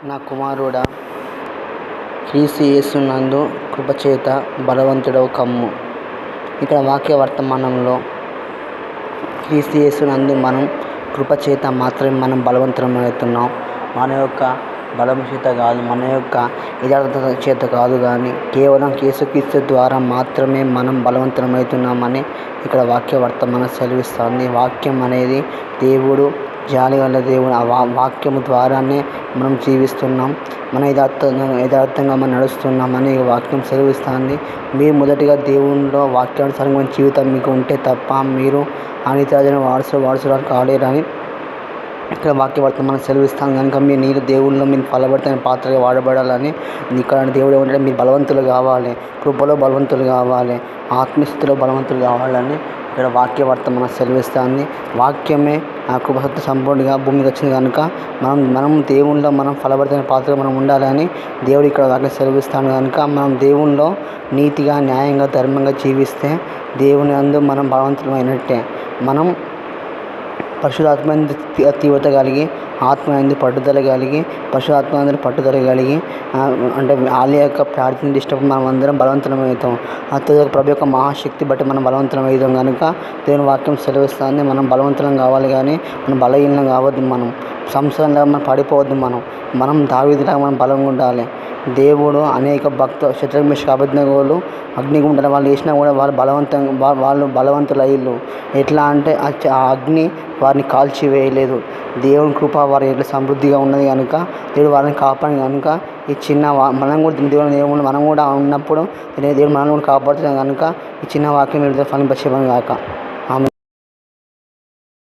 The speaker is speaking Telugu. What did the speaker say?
నా కుమారుడా, క్రీస్తు యేసునందు కృపచేత బలవంతుడవు కమ్ము. ఇక్కడ వాక్య వర్తమానంలో క్రీస్తు యేసునందు మనం కృపచేత మాత్రమే మనం బలవంతమవుతున్నాం. మన యొక్క బలం చేత కాదు, మన యొక్క యథార్థత చేత కాదు, కానీ కేవలం యేసుక్రీస్తు ద్వారా మాత్రమే మనం బలవంతమవుతున్నామని ఇక్కడ వాక్య వర్తమానం సెలవిస్తుంది. వాక్యం అనేది దేవుడు, జాలిగల దేవుడు. ఆ వాక్యము ద్వారానే మనం జీవిస్తున్నాం, మన యథార్థంగా మనం నడుస్తున్నామని వాక్యం సెలవిస్తుంది. మీరు మొదటిగా దేవునిలో వాక్యానుసారమైన జీవితం మీకు ఉంటే తప్ప మీరు అనిత్యజన వారసురాలు కాలేరని ఇక్కడ వాక్య వర్తమానం సెలవిస్తాం. కనుక మీరు దేవుళ్ళలో మీరు ఫలభరితమైన పాత్రగా వాడబడాలని ఇక్కడ దేవుడు ఏమంటే మీరు బలవంతులు కావాలి, కృపలో బలవంతులు కావాలి, ఆత్మీయతలో బలవంతులు కావాలని ఇక్కడ వాక్య వర్తమానం సెలవిస్తుంది. వాక్యమే ఆ కృపసత్య సంపూర్ణంగా భూమికి వచ్చింది. కనుక మనం దేవునిలో మనం ఫలభరితమైన పాత్రగా మనం ఉండాలని దేవుడు ఇక్కడ వాక్యం సెలవిస్తాడు. కనుక మనం దేవునిలో నీతిగా, న్యాయంగా, ధర్మంగా జీవిస్తే దేవుని అందు మనం బలవంతులమైనట్టే. మనం పరిశుద్ధాత్మ తీవ్రత కలిగి, ఆత్మ యందు పట్టుదల కలిగి, పరిశుద్ధాత్మ అందరూ పట్టుదల కలిగి అంటే ఆలయ యొక్క ప్రార్థన ఇష్టపడి మనం అందరం బలవంతమవుతాం. ప్రభు యొక్క మహాశక్తి బట్టి మనం బలవంతమవుతాం. కనుక దేవుని వాక్యం సెలవిస్తుంది. మనం బలవంతులం కావాలి, కానీ మనం బలహీనం కావద్దు. మనం సంసారంలో మనం పడిపోవద్దు. మనం దావీదులాగా మనం బలంగా ఉండాలి. దేవుడు అనేక శత్రుఘ్న మేషక్ అబేద్నెగోలు అగ్నిగుండంలో వాళ్ళు వేసినా కూడా వాళ్ళు బలవంతులు అయ్యారు. ఎట్లా అంటే ఆ అగ్ని వారిని కాల్చివేయలేదు. దేవుని కృప వారి ఎట్లా సమృద్ధిగా ఉన్నది. కనుక దేవుడు వారిని కాపాడి. కనుక ఈ చిన్న మనం కూడా దేవుడు మనం కూడా ఉన్నప్పుడు దేవుడు మనల్ని కూడా కాపాడుతున్నాం. కనుక ఈ చిన్న వాక్యం ఫలింపచేయను గాక.